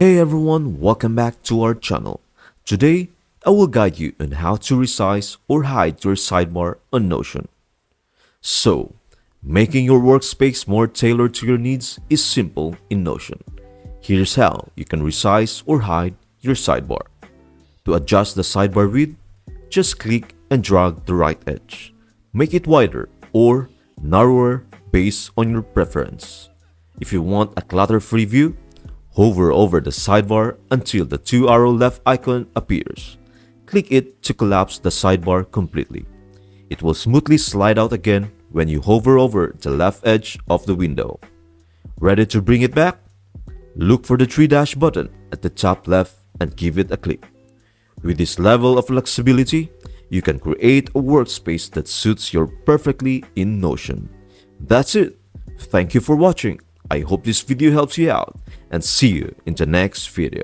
Hey everyone, welcome back to our channel. Today, I will guide you on how to resize or hide your sidebar on Notion. So, making your workspace more tailored to your needs is simple in Notion. Here's how you can resize or hide your sidebar. To adjust the sidebar width, just click and drag the right edge. Make it wider or narrower based on your preference. If you want a clutter-free view, hover over the sidebar until the two-arrow left icon appears. Click it to collapse the sidebar completely. It will smoothly slide out again when you hover over the left edge of the window. Ready to bring it back? Look for the three dash button at the top left and give it a click. With this level of flexibility, you can create a workspace that suits you perfectly in Notion. That's it. Thank you for watching. I hope this video helps you out and see you in the next video.